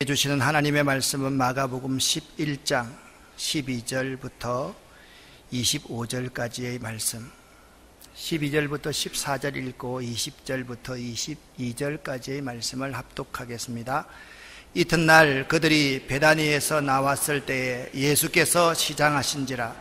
주시는 하나님의 말씀은 마가복음 11장 12절부터 25절까지의 말씀, 12절부터 14절 읽고 20절부터 22절까지의 말씀을 합독하겠습니다. 이튿날 그들이 베다니에서 나왔을 때에 예수께서 시장하신지라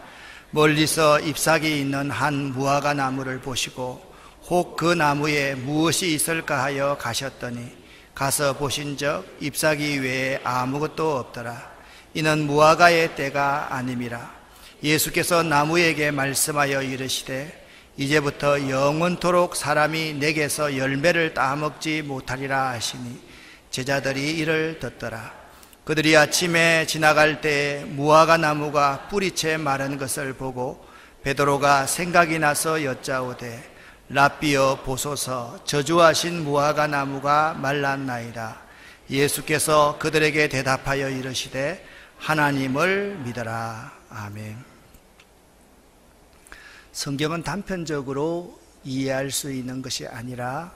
멀리서 잎사귀 있는 한 무화과 나무를 보시고 혹 그 나무에 무엇이 있을까 하여 가셨더니 가서 보신적 잎사귀 외에 아무것도 없더라. 이는 무화과의 때가 아님이라. 예수께서 나무에게 말씀하여 이르시되 이제부터 영원토록 사람이 내게서 열매를 따먹지 못하리라 하시니 제자들이 이를 듣더라. 그들이 아침에 지나갈 때에 무화과 나무가 뿌리채 마른 것을 보고 베드로가 생각이 나서 여짜오되 랍비여 보소서, 저주하신 무화과 나무가 말랐나이다. 예수께서 그들에게 대답하여 이르시되 하나님을 믿어라. 아멘. 성경은 단편적으로 이해할 수 있는 것이 아니라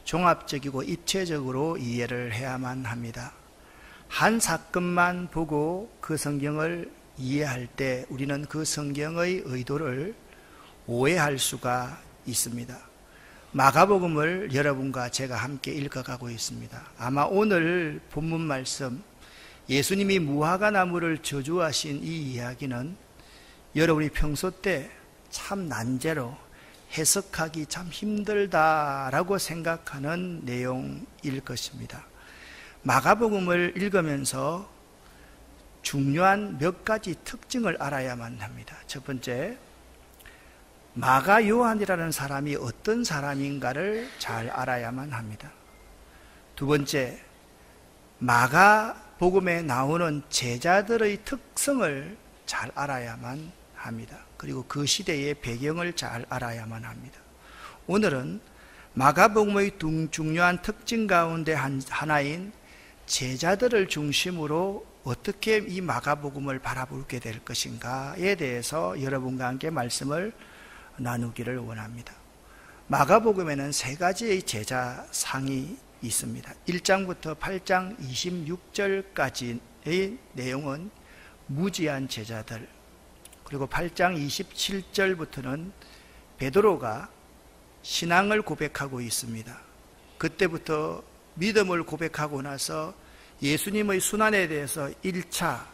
종합적이고 입체적으로 이해를 해야만 합니다. 한 사건만 보고 그 성경을 이해할 때 우리는 그 성경의 의도를 오해할 수가 있습니다. 마가복음을 여러분과 제가 함께 읽어가고 있습니다. 아마 오늘 본문 말씀, 예수님이 무화과 나무를 저주하신 이 이야기는 여러분이 평소 때 참 난제로 해석하기 참 힘들다라고 생각하는 내용일 것입니다. 마가복음을 읽으면서 중요한 몇 가지 특징을 알아야만 합니다. 첫 번째, 마가 요한이라는 사람이 어떤 사람인가를 잘 알아야만 합니다. 두 번째, 마가복음에 나오는 제자들의 특성을 잘 알아야만 합니다. 그리고 그 시대의 배경을 잘 알아야만 합니다. 오늘은 마가복음의 중요한 특징 가운데 하나인 제자들을 중심으로 어떻게 이 마가복음을 바라보게 될 것인가에 대해서 여러분과 함께 말씀을 나누기를 원합니다. 마가복음에는 세 가지의 제자상이 있습니다. 1장부터 8장 26절까지의 내용은 무지한 제자들, 그리고 8장 27절부터는 베드로가 신앙을 고백하고 있습니다. 그때부터 믿음을 고백하고 나서 예수님의 순환에 대해서 1차,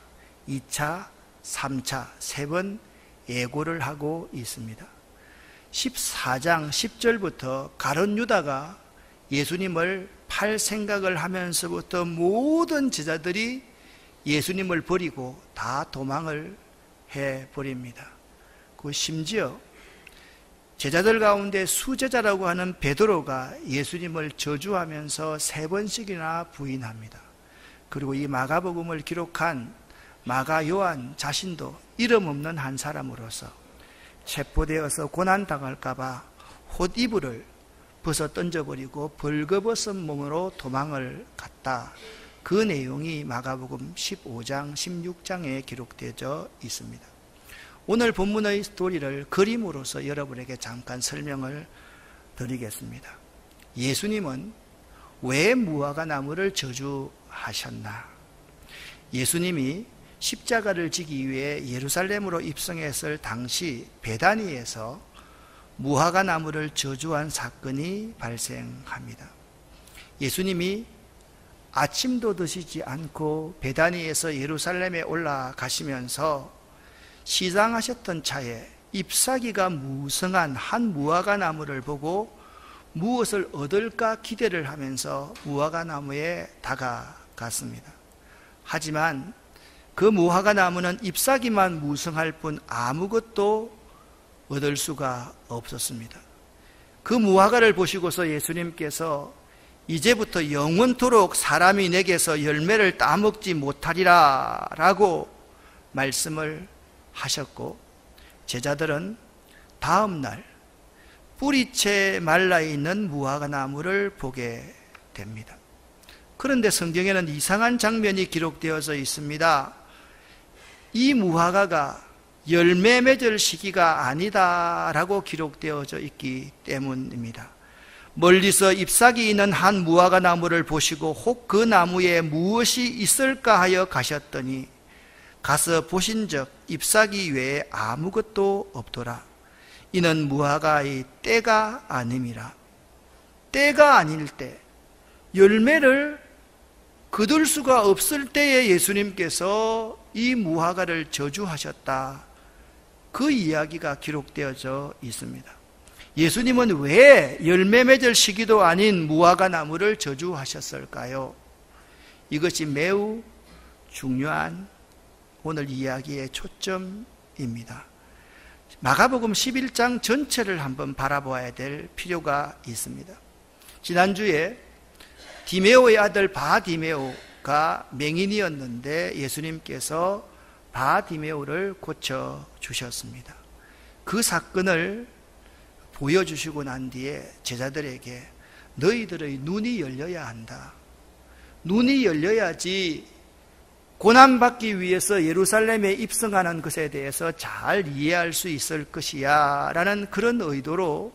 2차, 3차, 3번 예고를 하고 있습니다. 14장 10절부터 가룟 유다가 예수님을 팔 생각을 하면서부터 모든 제자들이 예수님을 버리고 다 도망을 해버립니다. 그 심지어 제자들 가운데 수제자라고 하는 베드로가 예수님을 저주하면서 3번씩이나 부인합니다. 그리고 이 마가복음을 기록한 마가 요한 자신도 이름 없는 한 사람으로서 체포되어서 고난당할까봐 홑이불을 벗어 던져버리고 벌거벗은 몸으로 도망을 갔다. 그 내용이 마가복음 15장, 16장에 기록되어 있습니다. 오늘 본문의 스토리를 그림으로서 여러분에게 잠깐 설명을 드리겠습니다. 예수님은 왜 무화과 나무를 저주하셨나? 예수님이 십자가를 지기 위해 예루살렘으로 입성했을 당시 베다니에서 무화과 나무를 저주한 사건이 발생합니다. 예수님이 아침도 드시지 않고 베다니에서 예루살렘에 올라가시면서 시장하셨던 차에 잎사귀가 무성한 한 무화과 나무를 보고 무엇을 얻을까 기대를 하면서 무화과 나무에 다가갔습니다. 하지만 그 무화과 나무는 잎사귀만 무성할 뿐 아무것도 얻을 수가 없었습니다. 그 무화과를 보시고서 예수님께서 이제부터 영원토록 사람이 내게서 열매를 따먹지 못하리라 라고 말씀을 하셨고, 제자들은 다음날 뿌리채 말라있는 무화과 나무를 보게 됩니다. 그런데 성경에는 이상한 장면이 기록되어져 있습니다. 이 무화과가 열매 맺을 시기가 아니다라고 기록되어져 있기 때문입니다. 멀리서 잎사귀 있는 한 무화과 나무를 보시고 혹 그 나무에 무엇이 있을까 하여 가셨더니 가서 보신즉 잎사귀 외에 아무것도 없더라. 이는 무화과의 때가 아님이라. 때가 아닐 때, 열매를 거둘 수가 없을 때에 예수님께서 이 무화과를 저주하셨다. 그 이야기가 기록되어져 있습니다. 예수님은 왜 열매 맺을 시기도 아닌 무화과 나무를 저주하셨을까요? 이것이 매우 중요한 오늘 이야기의 초점입니다. 마가복음 11장 전체를 한번 바라보아야 될 필요가 있습니다. 지난주에 디메오의 아들 바디메오가 맹인이었는데 예수님께서 바디메오를 고쳐주셨습니다. 그 사건을 보여주시고 난 뒤에 제자들에게 너희들의 눈이 열려야 한다. 눈이 열려야지 고난받기 위해서 예루살렘에 입성하는 것에 대해서 잘 이해할 수 있을 것이야 라는 그런 의도로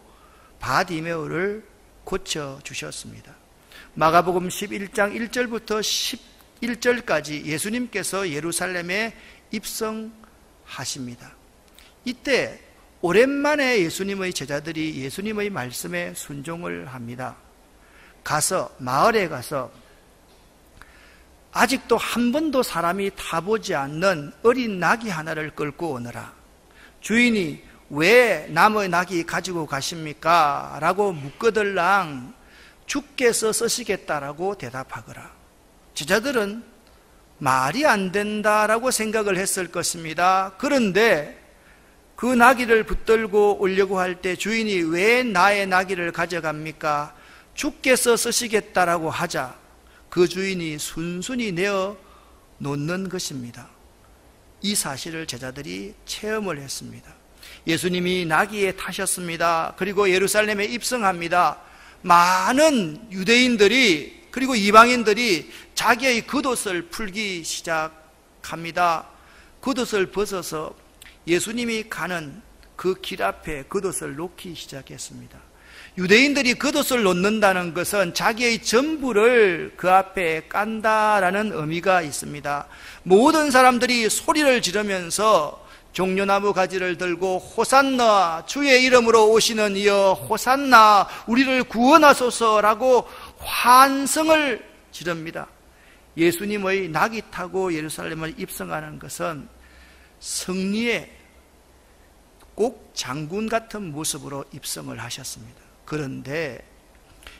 바디메오를 고쳐주셨습니다. 마가복음 11장 1절부터 11절까지 예수님께서 예루살렘에 입성하십니다. 이때 오랜만에 예수님의 제자들이 예수님의 말씀에 순종을 합니다. 마을에 가서 아직도 한 번도 사람이 타보지 않는 어린 낙이 하나를 끌고 오너라. 주인이 왜 남의 낙이 가지고 가십니까? 라고 묻거들랑 주께서 쓰시겠다라고 대답하거라. 제자들은 말이 안 된다라고 생각을 했을 것입니다. 그런데 그 나귀를 붙들고 오려고 할 때 주인이 왜 나의 나귀를 가져갑니까? 주께서 쓰시겠다라고 하자 그 주인이 순순히 내어 놓는 것입니다. 이 사실을 제자들이 체험을 했습니다. 예수님이 나귀에 타셨습니다. 그리고 예루살렘에 입성합니다. 많은 유대인들이 그리고 이방인들이 자기의 겉옷을 풀기 시작합니다. 겉옷을 벗어서 예수님이 가는 그 길 앞에 겉옷을 놓기 시작했습니다. 유대인들이 겉옷을 놓는다는 것은 자기의 전부를 그 앞에 깐다라는 의미가 있습니다. 모든 사람들이 소리를 지르면서 종려나무 가지를 들고 호산나 주의 이름으로 오시는 이여 호산나 우리를 구원하소서라고 환성을 지릅니다. 예수님의 낙이 타고 예루살렘을 입성하는 것은 승리의 꼭 장군 같은 모습으로 입성을 하셨습니다. 그런데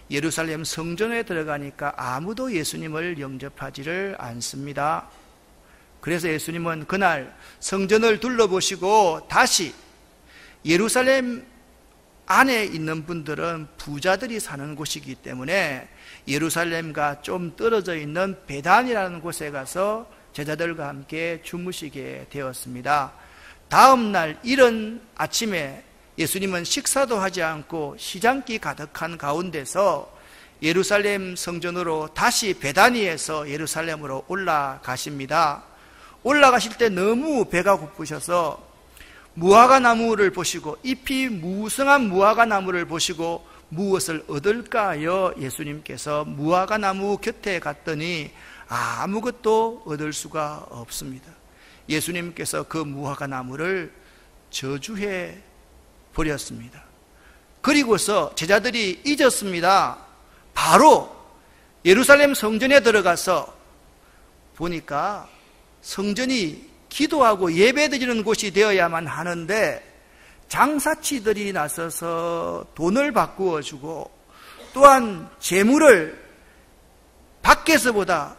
예루살렘 성전에 들어가니까 아무도 예수님을 영접하지를 않습니다. 그래서 예수님은 그날 성전을 둘러보시고 다시 예루살렘 안에 있는 분들은 부자들이 사는 곳이기 때문에 예루살렘과 좀 떨어져 있는 베단이라는 곳에 가서 제자들과 함께 주무시게 되었습니다. 다음 날 이른 아침에 예수님은 식사도 하지 않고 시장기 가득한 가운데서 예루살렘 성전으로 다시 베다니에서 예루살렘으로 올라가십니다. 올라가실 때 너무 배가 고프셔서 무화과 나무를 보시고 잎이 무성한 무화과 나무를 보시고 무엇을 얻을까 하여 예수님께서 무화과 나무 곁에 갔더니 아무것도 얻을 수가 없습니다. 예수님께서 그 무화과 나무를 저주해 버렸습니다. 그리고서 제자들이 잊었습니다. 바로 예루살렘 성전에 들어가서 보니까 성전이 기도하고 예배드리는 곳이 되어야만 하는데 장사치들이 나서서 돈을 바꾸어 주고 또한 재물을 밖에서보다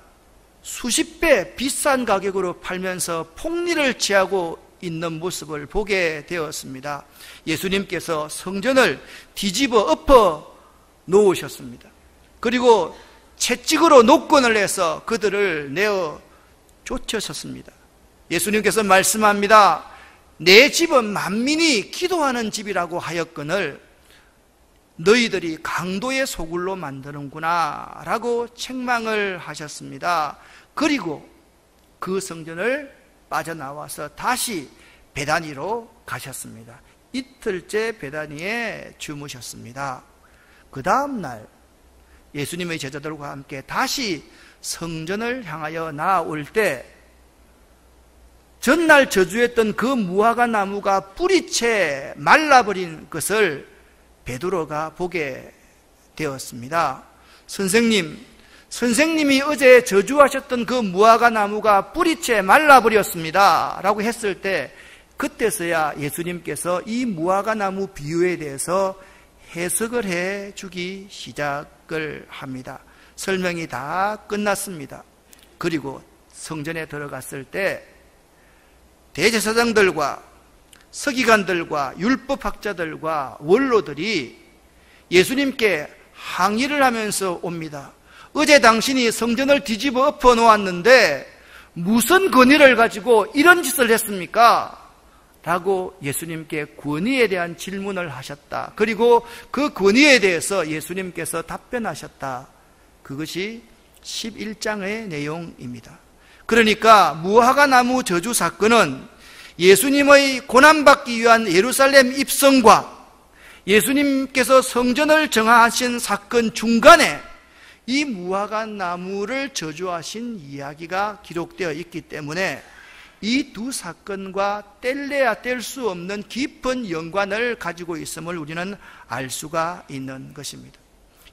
수십 배 비싼 가격으로 팔면서 폭리를 취하고 있는 모습을 보게 되었습니다. 예수님께서 성전을 뒤집어 엎어 놓으셨습니다. 그리고 채찍으로 노건을 해서 그들을 내어 쫓으셨습니다. 예수님께서 말씀합니다. 내 집은 만민이 기도하는 집이라고 하였거늘 너희들이 강도의 소굴로 만드는구나 라고 책망을 하셨습니다. 그리고 그 성전을 빠져나와서 다시 베다니로 가셨습니다. 이틀째 베다니에 주무셨습니다. 그 다음 날 예수님의 제자들과 함께 다시 성전을 향하여 나아올 때 전날 저주했던 그 무화과 나무가 뿌리채 말라버린 것을 베드로가 보게 되었습니다. 선생님이 어제 저주하셨던 그 무화과 나무가 뿌리채 말라버렸습니다 라고 했을 때 그때서야 예수님께서 이 무화과 나무 비유에 대해서 해석을 해주기 시작을 합니다. 설명이 다 끝났습니다. 그리고 성전에 들어갔을 때 대제사장들과 서기관들과 율법학자들과 원로들이 예수님께 항의를 하면서 옵니다. 어제 당신이 성전을 뒤집어 엎어 놓았는데 무슨 권위를 가지고 이런 짓을 했습니까? 라고 예수님께 권위에 대한 질문을 하셨다. 그리고 그 권위에 대해서 예수님께서 답변하셨다. 그것이 11장의 내용입니다. 그러니까 무화과 나무 저주 사건은 예수님의 고난받기 위한 예루살렘 입성과 예수님께서 성전을 정하신 사건 중간에 이 무화과 나무를 저주하신 이야기가 기록되어 있기 때문에 이 두 사건과 뗄래야 뗄 수 없는 깊은 연관을 가지고 있음을 우리는 알 수가 있는 것입니다.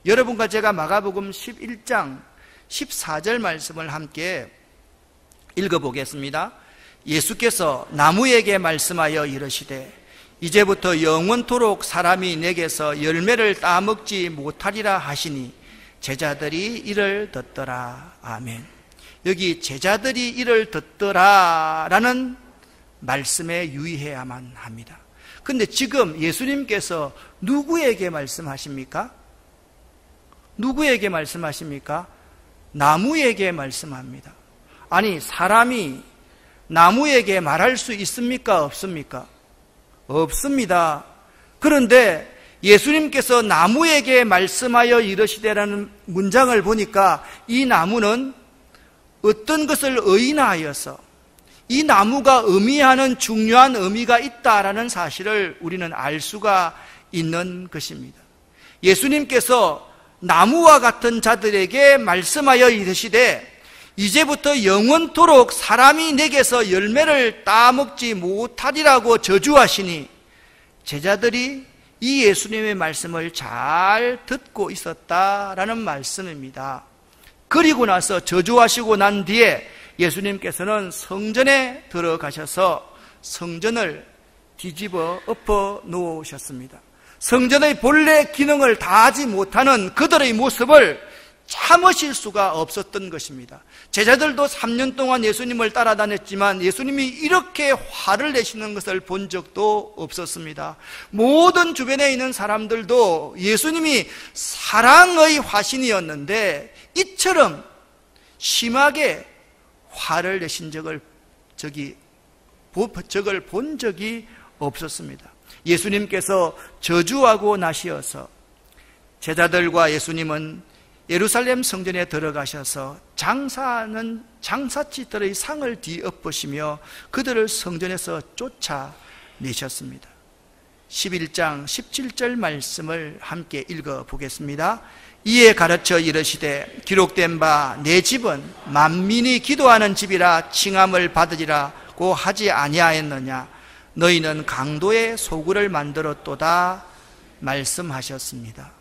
여러분과 제가 마가복음 11장 14절 말씀을 함께 읽어보겠습니다. 예수께서 나무에게 말씀하여 이르시되 이제부터 영원토록 사람이 내게서 열매를 따먹지 못하리라 하시니 제자들이 이를 듣더라. 아멘. 여기 제자들이 이를 듣더라라는 말씀에 유의해야만 합니다. 그런데 지금 예수님께서 누구에게 말씀하십니까? 누구에게 말씀하십니까? 나무에게 말씀합니다. 아니, 사람이 나무에게 말할 수 있습니까? 없습니까? 없습니다. 그런데 예수님께서 나무에게 말씀하여 이르시되라는 문장을 보니까 이 나무는 어떤 것을 의인하여서 이 나무가 의미하는 중요한 의미가 있다라는 사실을 우리는 알 수가 있는 것입니다. 예수님께서 나무와 같은 자들에게 말씀하여 이르시되 이제부터 영원토록 사람이 내게서 열매를 따먹지 못하리라고 저주하시니 제자들이 이 예수님의 말씀을 잘 듣고 있었다라는 말씀입니다. 그리고 나서 저주하시고 난 뒤에 예수님께서는 성전에 들어가셔서 성전을 뒤집어 엎어 놓으셨습니다. 성전의 본래 기능을 다하지 못하는 그들의 모습을 참으실 수가 없었던 것입니다. 제자들도 3년 동안 예수님을 따라다녔지만 예수님이 이렇게 화를 내시는 것을 본 적도 없었습니다. 모든 주변에 있는 사람들도 예수님이 사랑의 화신이었는데 이처럼 심하게 화를 내신 적을 본 적이 없었습니다. 예수님께서 저주하고 나시어서 제자들과 예수님은 예루살렘 성전에 들어가셔서 장사하는 장사치들의 상을 뒤엎으시며 그들을 성전에서 쫓아내셨습니다. 11장 17절 말씀을 함께 읽어보겠습니다. 이에 가르쳐 이르시되 기록된 바 내 집은 만민이 기도하는 집이라 칭함을 받으리라고 하지 아니하였느냐. 너희는 강도의 소굴을 만들었도다 말씀하셨습니다.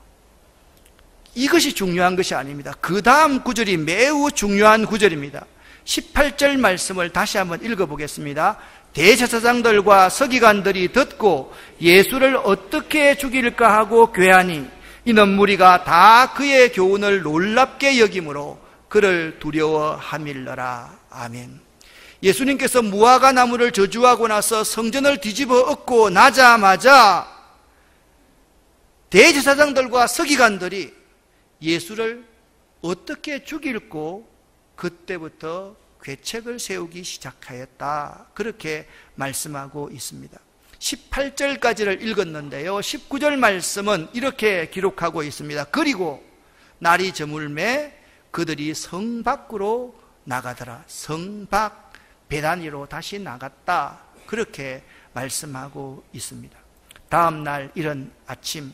이것이 중요한 것이 아닙니다. 그 다음 구절이 매우 중요한 구절입니다. 18절 말씀을 다시 한번 읽어보겠습니다. 대제사장들과 서기관들이 듣고 예수를 어떻게 죽일까 하고 궤하니 이는 무리가 다 그의 교훈을 놀랍게 여김으로 그를 두려워함일러라. 아멘. 예수님께서 무화과 나무를 저주하고 나서 성전을 뒤집어 엎고 나자마자 대제사장들과 서기관들이 예수를 어떻게 죽일고 그때부터 계책을 세우기 시작하였다. 그렇게 말씀하고 있습니다. 18절까지를 읽었는데요. 19절 말씀은 이렇게 기록하고 있습니다. 그리고 날이 저물매 그들이 성 밖으로 나가더라. 성 밖 베다니로 다시 나갔다. 그렇게 말씀하고 있습니다. 다음 날 이른 아침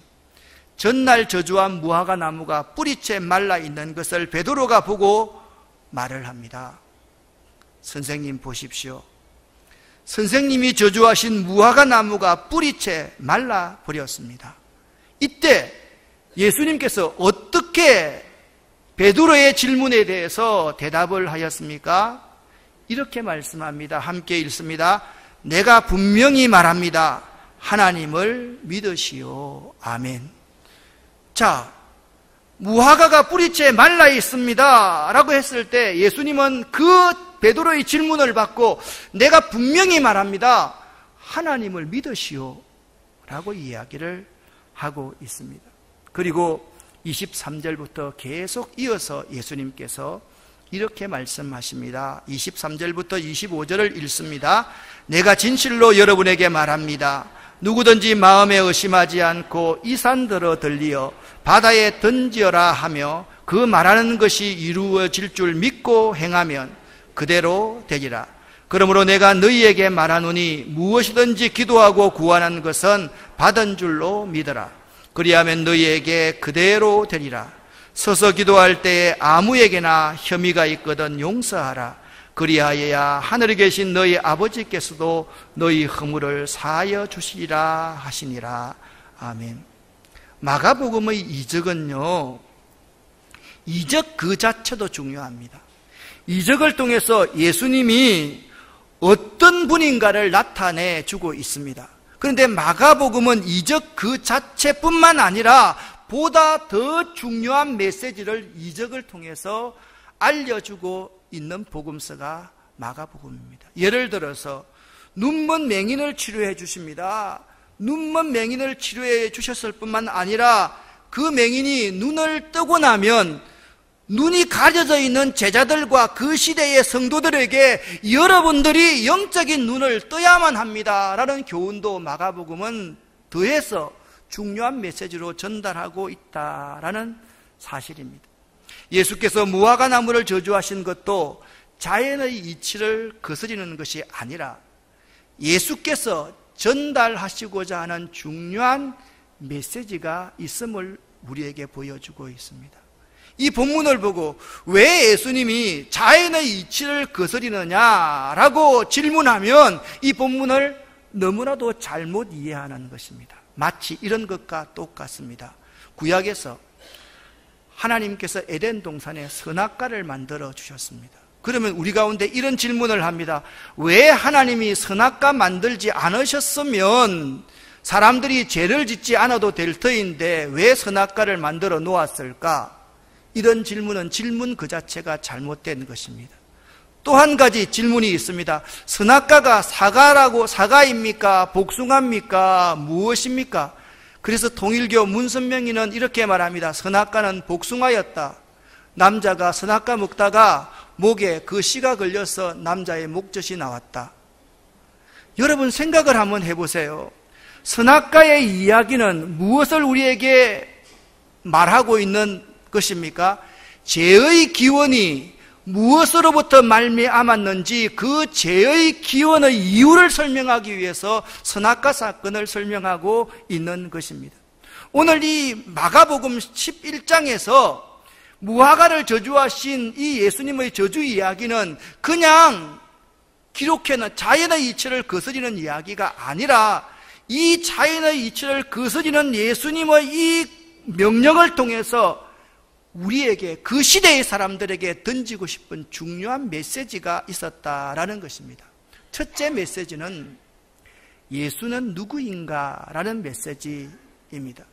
전날 저주한 무화과 나무가 뿌리채 말라 있는 것을 베드로가 보고 말을 합니다. 선생님 보십시오. 선생님이 저주하신 무화과 나무가 뿌리채 말라 버렸습니다. 이때 예수님께서 어떻게 베드로의 질문에 대해서 대답을 하였습니까? 이렇게 말씀합니다. 함께 읽습니다. 내가 분명히 말합니다. 하나님을 믿으시오. 아멘. 자, 무화과가 뿌리채 말라 있습니다 라고 했을 때 예수님은 그 베드로의 질문을 받고 내가 분명히 말합니다. 하나님을 믿으시오 라고 이야기를 하고 있습니다. 그리고 23절부터 계속 이어서 예수님께서 이렇게 말씀하십니다. 23절부터 25절을 읽습니다. 내가 진실로 여러분에게 말합니다. 누구든지 마음에 의심하지 않고 이 산들어 들리어 바다에 던지어라 하며 그 말하는 것이 이루어질 줄 믿고 행하면 그대로 되리라. 그러므로 내가 너희에게 말하노니 무엇이든지 기도하고 구하는 것은 받은 줄로 믿어라. 그리하면 너희에게 그대로 되리라. 서서 기도할 때에 아무에게나 혐의가 있거든 용서하라. 그리하여야 하늘에 계신 너희 아버지께서도 너희 허물을 사하여 주시리라 하시니라. 아멘. 마가복음의 이적은요, 이적 그 자체도 중요합니다. 이적을 통해서 예수님이 어떤 분인가를 나타내 주고 있습니다. 그런데 마가복음은 이적 그 자체뿐만 아니라 보다 더 중요한 메시지를 이적을 통해서 알려주고 있는 복음서가 마가복음입니다. 예를 들어서 눈먼 맹인을 치료해 주십니다. 눈먼 맹인을 치료해 주셨을 뿐만 아니라 그 맹인이 눈을 뜨고 나면 눈이 가려져 있는 제자들과 그 시대의 성도들에게 여러분들이 영적인 눈을 떠야만 합니다 라는 교훈도 마가복음은 더해서 중요한 메시지로 전달하고 있다라는 사실입니다. 예수께서 무화과 나무를 저주하신 것도 자연의 이치를 거스리는 것이 아니라 예수께서 전달하시고자 하는 중요한 메시지가 있음을 우리에게 보여주고 있습니다. 이 본문을 보고 왜 예수님이 자연의 이치를 거스리느냐라고 질문하면 이 본문을 너무나도 잘못 이해하는 것입니다. 마치 이런 것과 똑같습니다. 구약에서 하나님께서 에덴 동산에 선악과를 만들어 주셨습니다. 그러면 우리 가운데 이런 질문을 합니다. 왜 하나님이 선악과 만들지 않으셨으면 사람들이 죄를 짓지 않아도 될 터인데 왜 선악과를 만들어 놓았을까? 이런 질문은 질문 그 자체가 잘못된 것입니다. 또 한 가지 질문이 있습니다. 선악과가 사과입니까? 복숭아입니까? 무엇입니까? 그래서 통일교 문선명이는 이렇게 말합니다. 선악과는 복숭아였다. 남자가 선악과 먹다가 목에 그 씨가 걸려서 남자의 목젖이 나왔다. 여러분 생각을 한번 해보세요. 선악과의 이야기는 무엇을 우리에게 말하고 있는 것입니까? 죄의 기원이 무엇으로부터 말미암았는지 그 죄의 기원의 이유를 설명하기 위해서 선악과 사건을 설명하고 있는 것입니다. 오늘 이 마가복음 11장에서 무화과를 저주하신 이 예수님의 저주 이야기는 그냥 기록해놓은 자연의 이치를 거스리는 이야기가 아니라 이 자연의 이치를 거스리는 예수님의 이 명령을 통해서 우리에게 그 시대의 사람들에게 던지고 싶은 중요한 메시지가 있었다라는 것입니다. 첫째 메시지는 예수는 누구인가 라는 메시지입니다.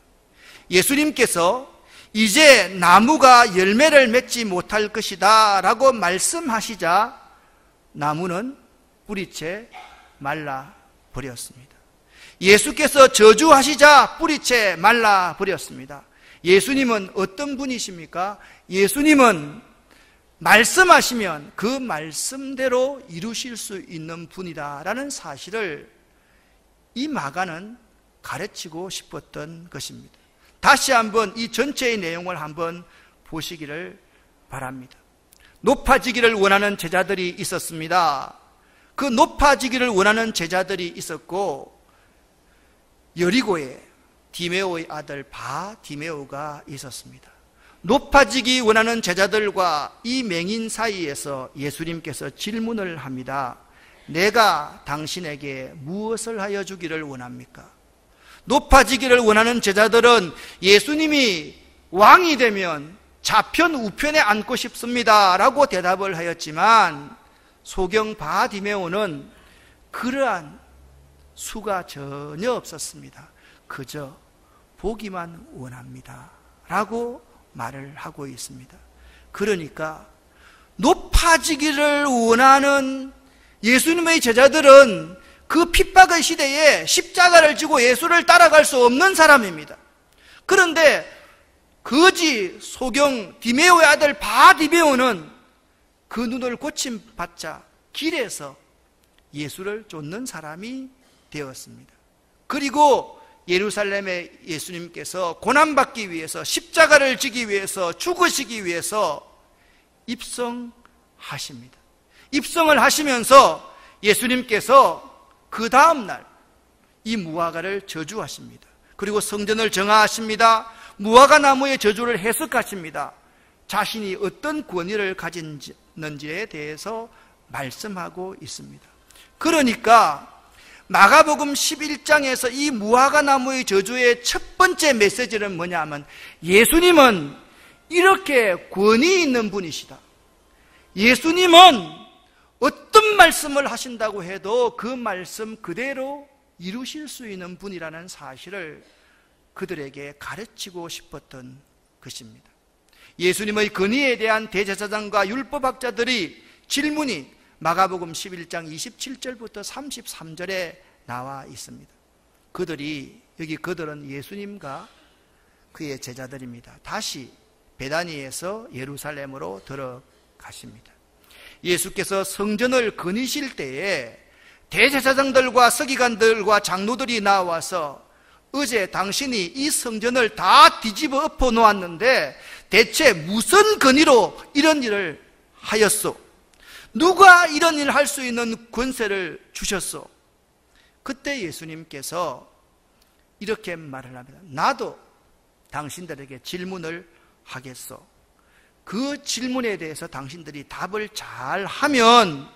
예수님께서 이제 나무가 열매를 맺지 못할 것이다 라고 말씀하시자 나무는 뿌리채 말라버렸습니다. 예수께서 저주하시자 뿌리채 말라버렸습니다. 예수님은 어떤 분이십니까? 예수님은 말씀하시면 그 말씀대로 이루실 수 있는 분이다라는 사실을 이 마가는 가르치고 싶었던 것입니다. 다시 한번 이 전체의 내용을 한번 보시기를 바랍니다. 높아지기를 원하는 제자들이 있었습니다. 그 높아지기를 원하는 제자들이 있었고 여리고에 디메오의 아들 바디메오가 있었습니다. 높아지기 원하는 제자들과 이 맹인 사이에서 예수님께서 질문을 합니다. 내가 당신에게 무엇을 하여 주기를 원합니까? 높아지기를 원하는 제자들은 예수님이 왕이 되면 좌편 우편에 앉고 싶습니다 라고 대답을 하였지만 소경 바디메오는 그러한 수가 전혀 없었습니다. 그저 보기만 원합니다 라고 말을 하고 있습니다. 그러니까 높아지기를 원하는 예수님의 제자들은 그 핍박의 시대에 십자가를 지고 예수를 따라갈 수 없는 사람입니다. 그런데 거지 소경 디메오의 아들 바디메오는 그 눈을 고침받자 길에서 예수를 쫓는 사람이 되었습니다. 그리고 예루살렘에 예수님께서 고난받기 위해서 십자가를 지기 위해서 죽으시기 위해서 입성하십니다. 입성을 하시면서 예수님께서 그 다음날 이 무화과를 저주하십니다. 그리고 성전을 정화하십니다. 무화과 나무의 저주를 해석하십니다. 자신이 어떤 권위를 가졌는지에 대해서 말씀하고 있습니다. 그러니까 마가복음 11장에서 이 무화과 나무의 저주의 첫 번째 메시지는 뭐냐면 예수님은 이렇게 권위 있는 분이시다. 예수님은 어떤 말씀을 하신다고 해도 그 말씀 그대로 이루실 수 있는 분이라는 사실을 그들에게 가르치고 싶었던 것입니다. 예수님의 권위에 대한 대제사장과 율법학자들이 질문이 마가복음 11장 27절부터 33절에 나와 있습니다. 그들은 예수님과 그의 제자들입니다. 다시 베다니에서 예루살렘으로 들어가십니다. 예수께서 성전을 거니실 때에 대제사장들과 서기관들과 장로들이 나와서 어제 당신이 이 성전을 다 뒤집어 엎어 놓았는데 대체 무슨 권위로 이런 일을 하였소? 누가 이런 일을 할 수 있는 권세를 주셨소? 그때 예수님께서 이렇게 말을 합니다. 나도 당신들에게 질문을 하겠소. 그 질문에 대해서 당신들이 답을 잘 하면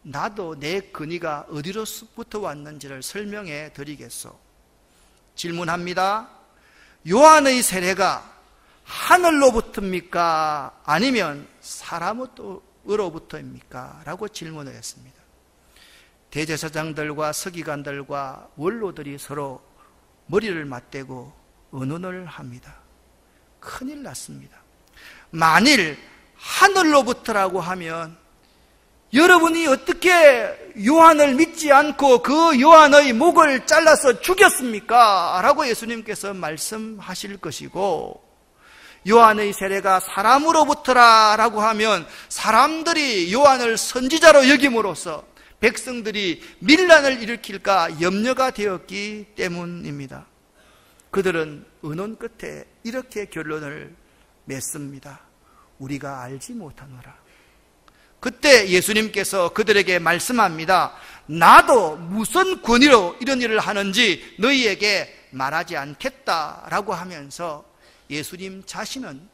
나도 내 권위가 어디로부터 왔는지를 설명해 드리겠소. 질문합니다. 요한의 세례가 하늘로부터입니까? 아니면 사람으로부터입니까? 라고 질문을 했습니다. 대제사장들과 서기관들과 원로들이 서로 머리를 맞대고 의논을 합니다. 큰일 났습니다. 만일 하늘로부터라고 하면 여러분이 어떻게 요한을 믿지 않고 그 요한의 목을 잘라서 죽였습니까? 라고 예수님께서 말씀하실 것이고, 요한의 세례가 사람으로부터라고 하면 사람들이 요한을 선지자로 여김으로써 백성들이 밀란을 일으킬까 염려가 되었기 때문입니다. 그들은 의논 끝에 이렇게 결론을 맺습니다. 우리가 알지 못하노라. 그때 예수님께서 그들에게 말씀합니다. 나도 무슨 권위로 이런 일을 하는지 너희에게 말하지 않겠다라고 하면서 예수님 자신은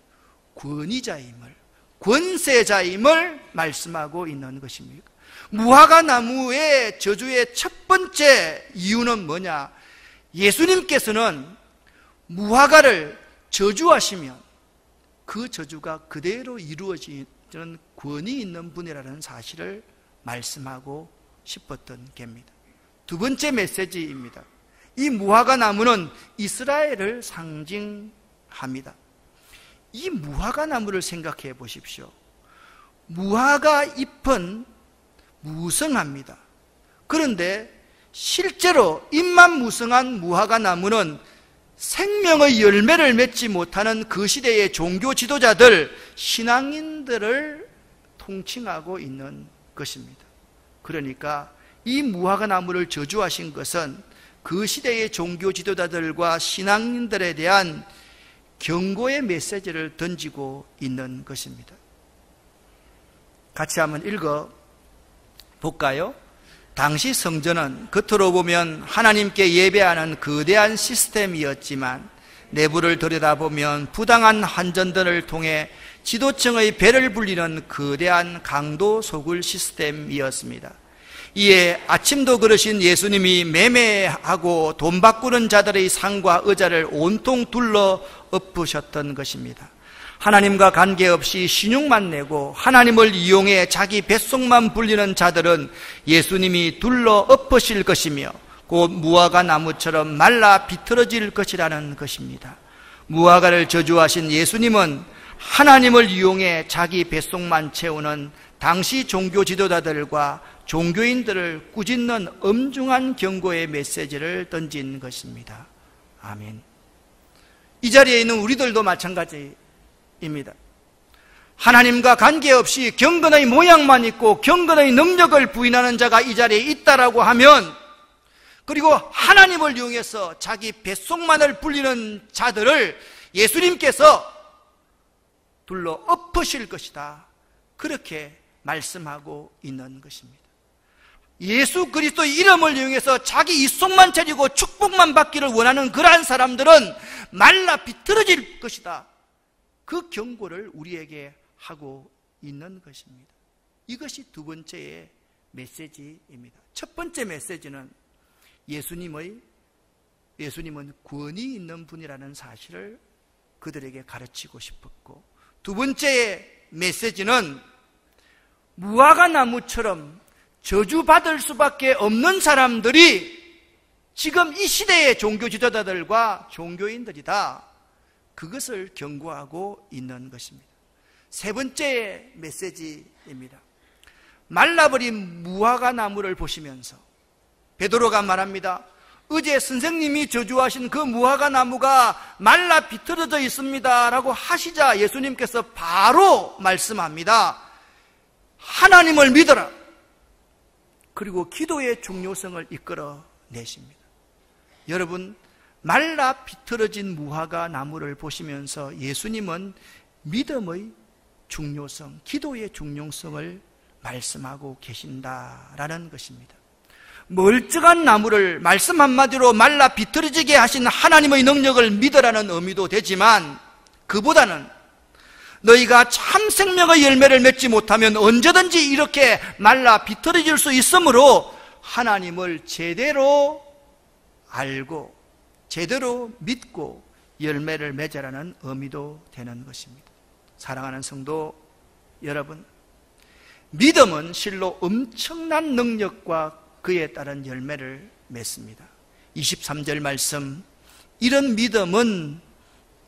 권위자임을, 권세자임을 말씀하고 있는 것입니다. 무화과 나무의 저주의 첫 번째 이유는 뭐냐? 예수님께서는 무화과를 저주하시면 그 저주가 그대로 이루어지는 권위 있는 분이라는 사실을 말씀하고 싶었던 게입니다. 두 번째 메시지입니다. 이 무화과 나무는 이스라엘을 상징합니다. 이 무화과 나무를 생각해 보십시오. 무화과 잎은 무성합니다. 그런데 실제로 잎만 무성한 무화과 나무는 생명의 열매를 맺지 못하는 그 시대의 종교 지도자들, 신앙인들을 통칭하고 있는 것입니다. 그러니까 이 무화과 나무를 저주하신 것은 그 시대의 종교 지도자들과 신앙인들에 대한 경고의 메시지를 던지고 있는 것입니다. 같이 한번 읽어 볼까요? 당시 성전은 겉으로 보면 하나님께 예배하는 거대한 시스템이었지만 내부를 들여다보면 부당한 환전들을 통해 지도층의 배를 불리는 거대한 강도 소굴 시스템이었습니다. 이에 아침도 그러신 예수님이 매매하고 돈 바꾸는 자들의 상과 의자를 온통 둘러 엎으셨던 것입니다. 하나님과 관계없이 신용만 내고 하나님을 이용해 자기 뱃속만 불리는 자들은 예수님이 둘러 엎으실 것이며 곧 무화과 나무처럼 말라 비틀어질 것이라는 것입니다. 무화과를 저주하신 예수님은 하나님을 이용해 자기 뱃속만 채우는 당시 종교 지도자들과 종교인들을 꾸짖는 엄중한 경고의 메시지를 던진 것입니다. 아멘. 이 자리에 있는 우리들도 마찬가지입니다. 하나님과 관계없이 경건의 모양만 있고 경건의 능력을 부인하는 자가 이 자리에 있다라고 하면, 그리고 하나님을 이용해서 자기 뱃속만을 불리는 자들을 예수님께서 둘러 엎으실 것이다, 그렇게 말씀하고 있는 것입니다. 예수 그리스도의 이름을 이용해서 자기 입속만 차리고 축복만 받기를 원하는 그러한 사람들은 말라 비틀어질 것이다, 그 경고를 우리에게 하고 있는 것입니다. 이것이 두 번째의 메시지입니다. 첫 번째 메시지는 예수님은 권위 있는 분이라는 사실을 그들에게 가르치고 싶었고, 두 번째의 메시지는 무화과 나무처럼 저주받을 수밖에 없는 사람들이 지금 이 시대의 종교 지도자들과 종교인들이다, 그것을 경고하고 있는 것입니다. 세 번째 메시지입니다. 말라버린 무화과 나무를 보시면서 베드로가 말합니다. 어제 선생님이 저주하신 그 무화과 나무가 말라 비틀어져 있습니다 라고 하시자 예수님께서 바로 말씀합니다. 하나님을 믿어라. 그리고 기도의 중요성을 이끌어내십니다. 여러분, 말라 비틀어진 무화과 나무를 보시면서 예수님은 믿음의 중요성, 기도의 중요성을 말씀하고 계신다라는 것입니다. 멀쩡한 나무를 말씀 한마디로 말라 비틀어지게 하신 하나님의 능력을 믿으라는 의미도 되지만, 그보다는 너희가 참 생명의 열매를 맺지 못하면 언제든지 이렇게 말라 비틀어질 수 있으므로 하나님을 제대로 알고 제대로 믿고 열매를 맺으라는 의미도 되는 것입니다. 사랑하는 성도 여러분, 믿음은 실로 엄청난 능력과 그에 따른 열매를 맺습니다. 23절 말씀, 이런 믿음은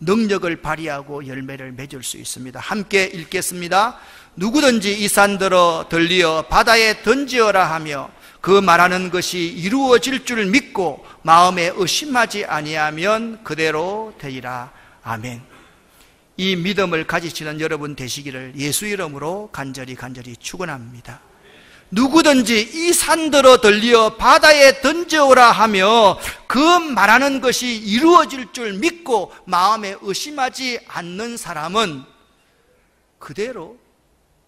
능력을 발휘하고 열매를 맺을 수 있습니다. 함께 읽겠습니다. 누구든지 이 산들어 들리어 바다에 던지어라 하며 그 말하는 것이 이루어질 줄 믿고 마음에 의심하지 아니하면 그대로 되리라. 아멘. 이 믿음을 가지시는 여러분 되시기를 예수 이름으로 간절히 축원합니다. 누구든지 이 산들어 들리어 바다에 던져오라 하며 그 말하는 것이 이루어질 줄 믿고 마음에 의심하지 않는 사람은 그대로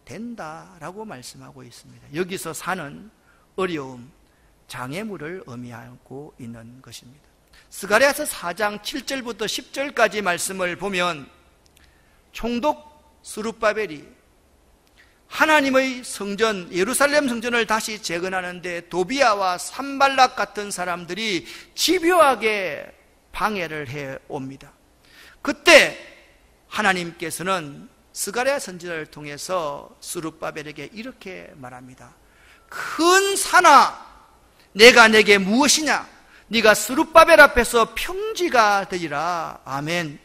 된다라고 말씀하고 있습니다. 여기서 산은 어려움, 장애물을 의미하고 있는 것입니다. 스가랴서 4장 7절부터 10절까지 말씀을 보면 총독 스룹바벨이 하나님의 성전, 예루살렘 성전을 다시 재건하는데 도비아와 산발락 같은 사람들이 집요하게 방해를 해옵니다. 그때 하나님께서는 스가랴 선지자를 통해서 스룹바벨에게 이렇게 말합니다. 큰 산아, 내가 내게 무엇이냐? 네가 스룹바벨 앞에서 평지가 되리라. 아멘.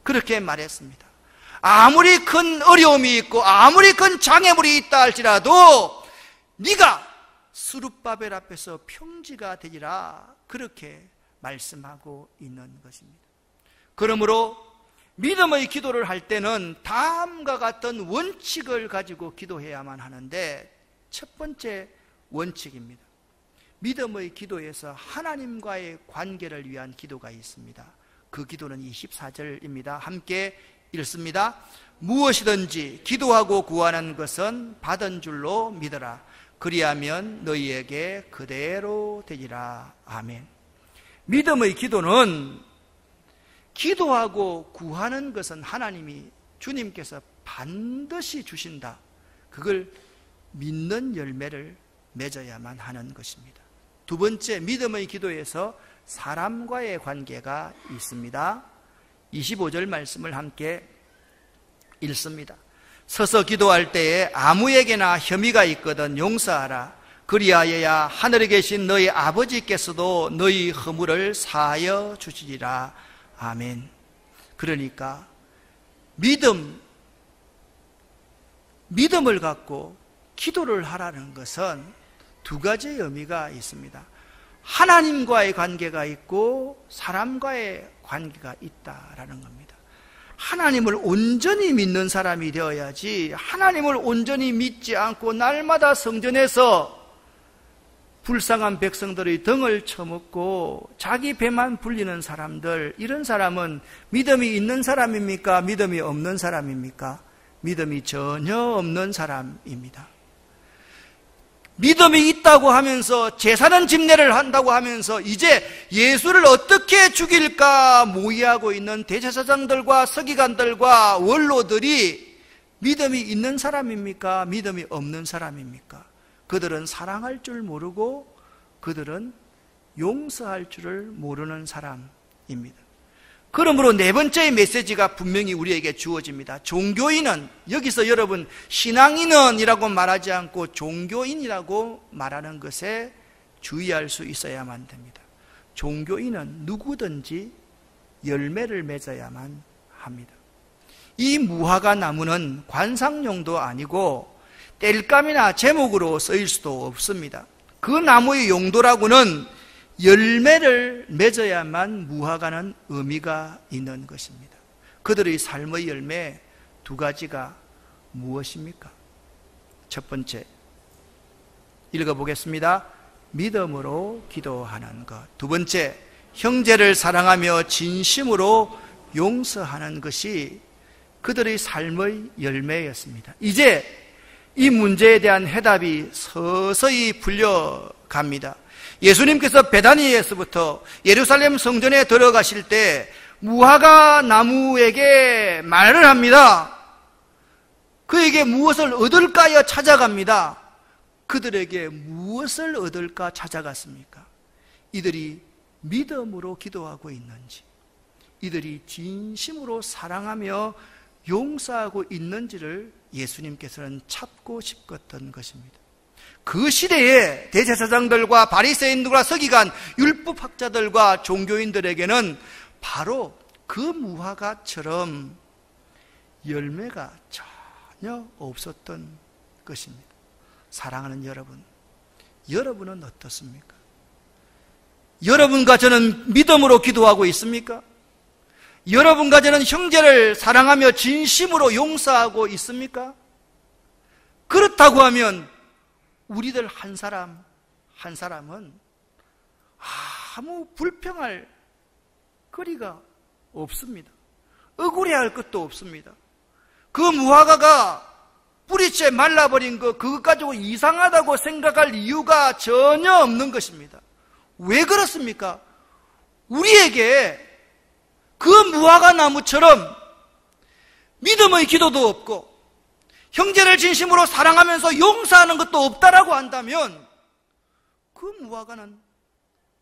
그렇게 말했습니다. 아무리 큰 어려움이 있고 아무리 큰 장애물이 있다 할지라도 네가 스룹바벨 앞에서 평지가 되리라, 그렇게 말씀하고 있는 것입니다. 그러므로 믿음의 기도를 할 때는 다음과 같은 원칙을 가지고 기도해야만 하는데, 첫 번째 원칙입니다. 믿음의 기도에서 하나님과의 관계를 위한 기도가 있습니다. 그 기도는 24절입니다. 함께 읽습니다. 무엇이든지 기도하고 구하는 것은 받은 줄로 믿어라. 그리하면 너희에게 그대로 되리라. 아멘. 믿음의 기도는 기도하고 구하는 것은 하나님이 주님께서 반드시 주신다. 그걸 믿는 열매를 맺어야만 하는 것입니다. 두 번째, 믿음의 기도에서 사람과의 관계가 있습니다. 25절 말씀을 함께 읽습니다. 서서 기도할 때에 아무에게나 혐의가 있거든 용서하라. 그리하여야 하늘에 계신 너희 아버지께서도 너희 허물을 사하여 주시리라. 아멘. 그러니까 믿음을 갖고 기도를 하라는 것은 두 가지의 의미가 있습니다. 하나님과의 관계가 있고 사람과의 관계가 있다라는 겁니다. 하나님을 온전히 믿는 사람이 되어야지, 하나님을 온전히 믿지 않고 날마다 성전에서 불쌍한 백성들의 등을 쳐먹고 자기 배만 불리는 사람들, 이런 사람은 믿음이 있는 사람입니까? 믿음이 없는 사람입니까? 믿음이 전혀 없는 사람입니다. 믿음이 있다고 하면서 제사는 집례를 한다고 하면서 이제 예수를 어떻게 죽일까 모의하고 있는 대제사장들과 서기관들과 원로들이 믿음이 있는 사람입니까? 믿음이 없는 사람입니까? 그들은 사랑할 줄 모르고 그들은 용서할 줄을 모르는 사람입니다. 그러므로 네 번째의 메시지가 분명히 우리에게 주어집니다. 종교인은, 여기서 여러분 신앙인은 이라고 말하지 않고 종교인이라고 말하는 것에 주의할 수 있어야만 됩니다. 종교인은 누구든지 열매를 맺어야만 합니다. 이 무화과 나무는 관상용도 아니고 땔감이나 제목으로 쓰일 수도 없습니다. 그 나무의 용도라고는 열매를 맺어야만 무화과는 의미가 있는 것입니다. 그들의 삶의 열매 두 가지가 무엇입니까? 첫 번째, 읽어보겠습니다. 믿음으로 기도하는 것. 두 번째, 형제를 사랑하며 진심으로 용서하는 것이 그들의 삶의 열매였습니다. 이제 이 문제에 대한 해답이 서서히 풀려갑니다. 예수님께서 베다니에서부터 예루살렘 성전에 들어가실 때 무화과 나무에게 말을 합니다. 그에게 무엇을 얻을까요? 찾아갑니다. 그들에게 무엇을 얻을까 찾아갔습니까? 이들이 믿음으로 기도하고 있는지, 이들이 진심으로 사랑하며 용서하고 있는지를 예수님께서는 찾고 싶었던 것입니다. 그 시대에 대제사장들과 바리새인들과 서기관, 율법학자들과 종교인들에게는 바로 그 무화과처럼 열매가 전혀 없었던 것입니다. 사랑하는 여러분, 여러분은 어떻습니까? 여러분과 저는 믿음으로 기도하고 있습니까? 여러분과 저는 형제를 사랑하며 진심으로 용서하고 있습니까? 그렇다고 하면 우리들 한 사람 한 사람은 아무 불평할 거리가 없습니다. 억울해할 것도 없습니다. 그 무화과가 뿌리채 말라버린 그것 가지고 이상하다고 생각할 이유가 전혀 없는 것입니다. 왜 그렇습니까? 우리에게 그 무화과 나무처럼 믿음의 기도도 없고 형제를 진심으로 사랑하면서 용서하는 것도 없다라고 한다면 그 무화과는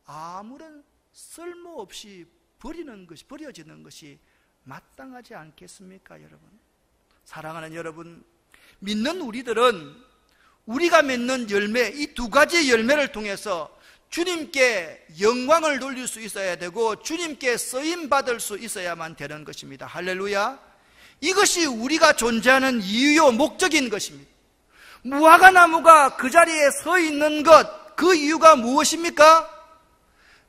아무런 쓸모없이 버려지는 것이 마땅하지 않겠습니까, 여러분? 사랑하는 여러분, 믿는 우리들은 우리가 맺는 열매, 이 두 가지의 열매를 통해서 주님께 영광을 돌릴 수 있어야 되고 주님께 쓰임받을 수 있어야만 되는 것입니다. 할렐루야. 이것이 우리가 존재하는 이유요 목적인 것입니다. 무화과 나무가 그 자리에 서 있는 것, 그 이유가 무엇입니까?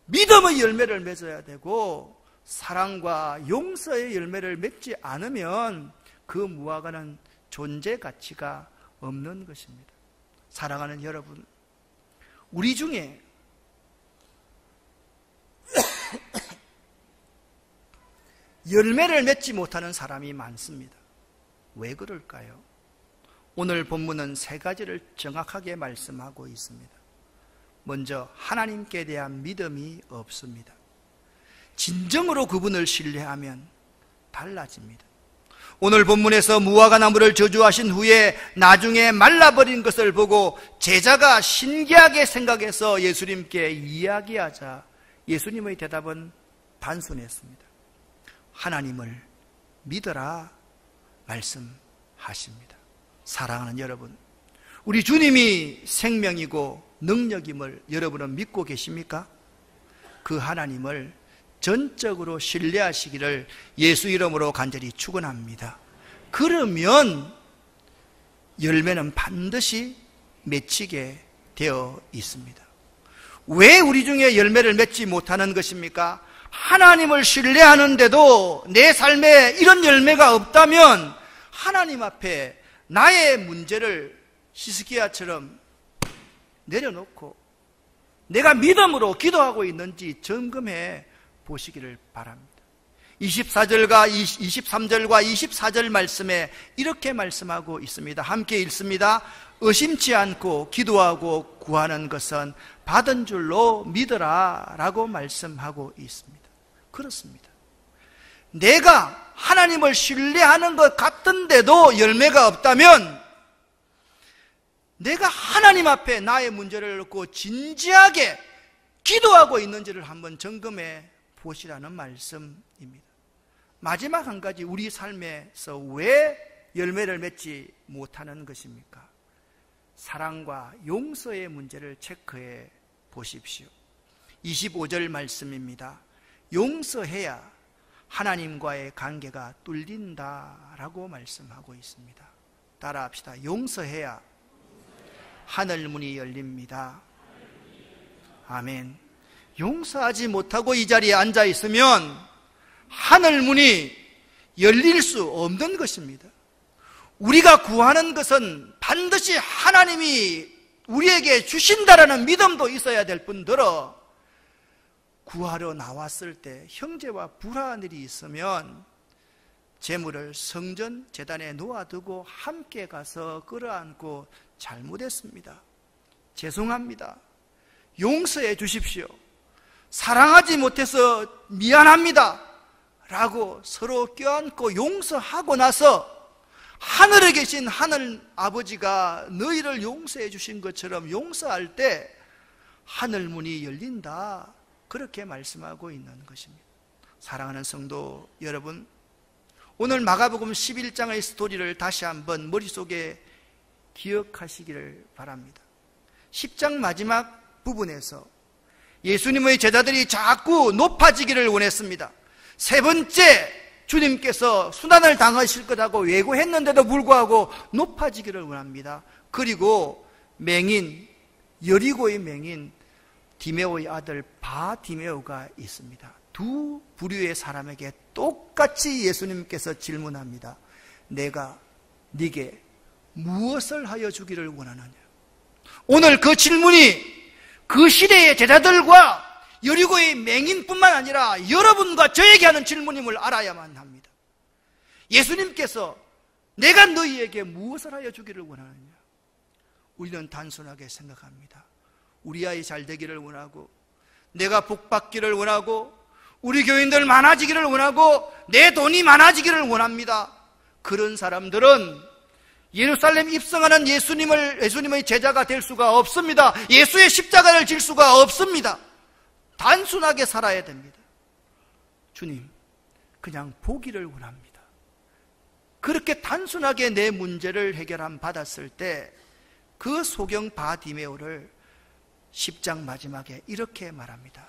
믿음의 열매를 맺어야 되고 사랑과 용서의 열매를 맺지 않으면 그 무화과는 존재 가치가 없는 것입니다. 사랑하는 여러분, 우리 중에 열매를 맺지 못하는 사람이 많습니다. 왜 그럴까요? 오늘 본문은 세 가지를 정확하게 말씀하고 있습니다. 먼저 하나님께 대한 믿음이 없습니다. 진정으로 그분을 신뢰하면 달라집니다. 오늘 본문에서 무화과 나무를 저주하신 후에 나중에 말라버린 것을 보고 제자가 신기하게 생각해서 예수님께 이야기하자 예수님의 대답은 단순했습니다. 하나님을 믿어라 말씀하십니다. 사랑하는 여러분, 우리 주님이 생명이고 능력임을 여러분은 믿고 계십니까? 그 하나님을 전적으로 신뢰하시기를 예수 이름으로 간절히 축원합니다. 그러면 열매는 반드시 맺히게 되어 있습니다. 왜 우리 중에 열매를 맺지 못하는 것입니까? 하나님을 신뢰하는데도 내 삶에 이런 열매가 없다면 하나님 앞에 나의 문제를 히스기야처럼 내려놓고 내가 믿음으로 기도하고 있는지 점검해 보시기를 바랍니다. 24절과 23절과 24절 말씀에 이렇게 말씀하고 있습니다. 함께 읽습니다. 의심치 않고 기도하고 구하는 것은 받은 줄로 믿어라 라고 말씀하고 있습니다. 그렇습니다. 내가 하나님을 신뢰하는 것 같은데도 열매가 없다면 내가 하나님 앞에 나의 문제를 놓고 진지하게 기도하고 있는지를 한번 점검해 보시라는 말씀입니다. 마지막 한 가지, 우리 삶에서 왜 열매를 맺지 못하는 것입니까? 사랑과 용서의 문제를 체크해 보십시오. 25절 말씀입니다. 용서해야 하나님과의 관계가 뚫린다라고 말씀하고 있습니다. 따라합시다. 용서해야 하늘 문이 열립니다. 아멘. 용서하지 못하고 이 자리에 앉아 있으면 하늘 문이 열릴 수 없는 것입니다. 우리가 구하는 것은 반드시 하나님이 우리에게 주신다라는 믿음도 있어야 될 뿐더러 구하러 나왔을 때 형제와 불화한 일이 있으면 재물을 성전 제단에 놓아두고 함께 가서 끌어안고 잘못했습니다. 죄송합니다. 용서해 주십시오. 사랑하지 못해서 미안합니다. 라고 서로 껴안고 용서하고 나서 하늘에 계신 하늘 아버지가 너희를 용서해 주신 것처럼 용서할 때 하늘 문이 열린다. 그렇게 말씀하고 있는 것입니다. 사랑하는 성도 여러분, 오늘 마가복음 11장의 스토리를 다시 한번 머릿속에 기억하시기를 바랍니다. 10장 마지막 부분에서 예수님의 제자들이 자꾸 높아지기를 원했습니다. 세 번째, 주님께서 순환을 당하실 것하고 예고했는데도 불구하고 높아지기를 원합니다. 그리고 맹인, 여리고의 맹인 디메오의 아들 바디메오가 있습니다. 두 부류의 사람에게 똑같이 예수님께서 질문합니다. 내가 네게 무엇을 하여 주기를 원하느냐? 오늘 그 질문이 그 시대의 제자들과 여리고의 맹인뿐만 아니라 여러분과 저에게 하는 질문임을 알아야만 합니다. 예수님께서 내가 너희에게 무엇을 하여 주기를 원하느냐? 우리는 단순하게 생각합니다. 우리 아이 잘 되기를 원하고, 내가 복 받기를 원하고, 우리 교인들 많아지기를 원하고, 내 돈이 많아지기를 원합니다. 그런 사람들은 예루살렘 입성하는 예수님의 제자가 될 수가 없습니다. 예수의 십자가를 질 수가 없습니다. 단순하게 살아야 됩니다. 주님, 그냥 보기를 원합니다. 그렇게 단순하게 내 문제를 해결함 받았을 때 그 소경 바디메오를 10장 마지막에 이렇게 말합니다.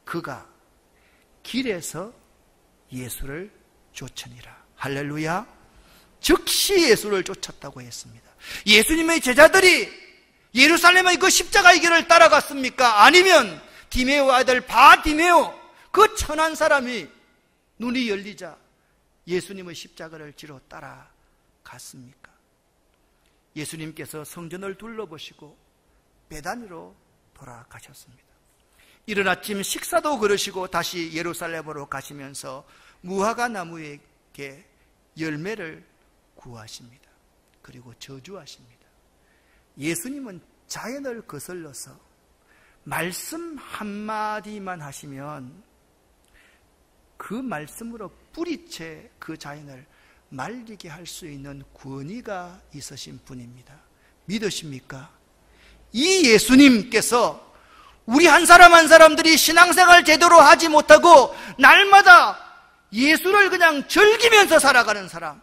그가 길에서 예수를 쫓으니라. 할렐루야. 즉시 예수를 쫓았다고 했습니다. 예수님의 제자들이 예루살렘의 그 십자가의 길을 따라갔습니까? 아니면 디메오 아들 바디메오, 그 천한 사람이 눈이 열리자 예수님의 십자가를 지러 따라갔습니까? 예수님께서 성전을 둘러보시고 베다니로 돌아가셨습니다. 이른 아침 식사도 그러시고 다시 예루살렘으로 가시면서 무화과 나무에게 열매를 구하십니다. 그리고 저주하십니다. 예수님은 자연을 거슬러서 말씀 한마디만 하시면 그 말씀으로 뿌리채 그 자연을 말리게 할 수 있는 권위가 있으신 분입니다. 믿으십니까? 이 예수님께서 우리 한 사람 한 사람들이 신앙생활 제대로 하지 못하고 날마다 예수를 그냥 즐기면서 살아가는 사람,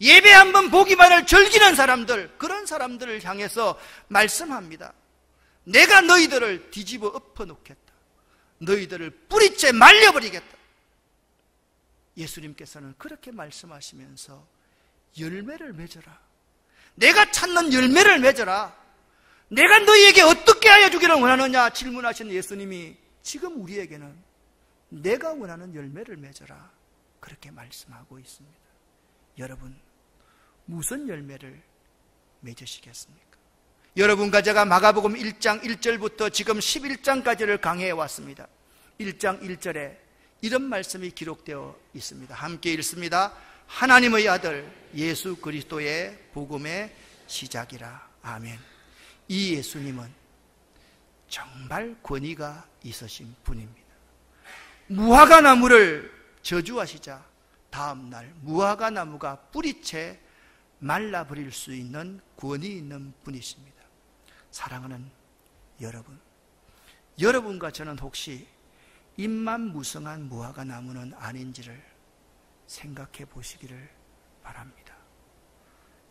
예배 한번 보기만을 즐기는 사람들, 그런 사람들을 향해서 말씀합니다. 내가 너희들을 뒤집어 엎어놓겠다. 너희들을 뿌리채 말려버리겠다. 예수님께서는 그렇게 말씀하시면서 열매를 맺어라. 내가 찾는 열매를 맺어라. 내가 너희에게 어떻게 하여 주기를 원하느냐 질문하신 예수님이 지금 우리에게는 내가 원하는 열매를 맺어라 그렇게 말씀하고 있습니다. 여러분, 무슨 열매를 맺으시겠습니까? 여러분과 제가 마가복음 1장 1절부터 지금 11장까지를 강해해 왔습니다. 1장 1절에 이런 말씀이 기록되어 있습니다. 함께 읽습니다. 하나님의 아들 예수 그리스도의 복음의 시작이라. 아멘. 이 예수님은 정말 권위가 있으신 분입니다. 무화과 나무를 저주하시자 다음날 무화과 나무가 뿌리채 말라버릴 수 있는 권위 있는 분이십니다. 사랑하는 여러분, 여러분과 저는 혹시 잎만 무성한 무화과 나무는 아닌지를 생각해 보시기를 바랍니다.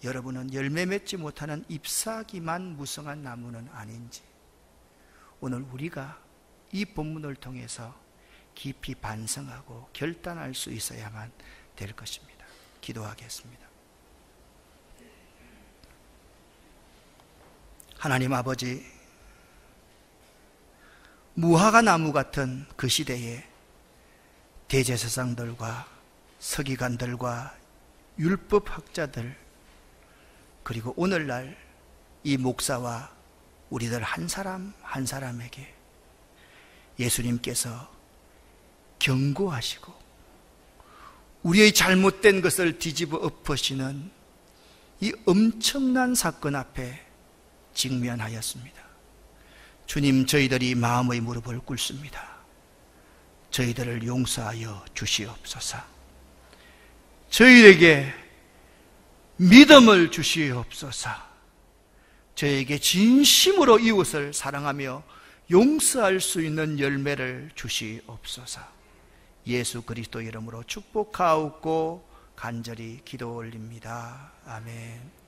여러분은 열매 맺지 못하는 잎사귀만 무성한 나무는 아닌지 오늘 우리가 이 본문을 통해서 깊이 반성하고 결단할 수 있어야만 될 것입니다. 기도하겠습니다. 하나님 아버지, 무화과 나무 같은 그 시대에 대제사장들과 서기관들과 율법학자들, 그리고 오늘날 이 목사와 우리들 한 사람 한 사람에게 예수님께서 경고하시고 우리의 잘못된 것을 뒤집어 엎으시는 이 엄청난 사건 앞에 직면하였습니다. 주님, 저희들이 마음의 무릎을 꿇습니다. 저희들을 용서하여 주시옵소서. 저희에게 믿음을 주시옵소서. 저에게 진심으로 이웃을 사랑하며 용서할 수 있는 열매를 주시옵소서. 예수 그리스도 이름으로 축복하옵고 간절히 기도 올립니다. 아멘.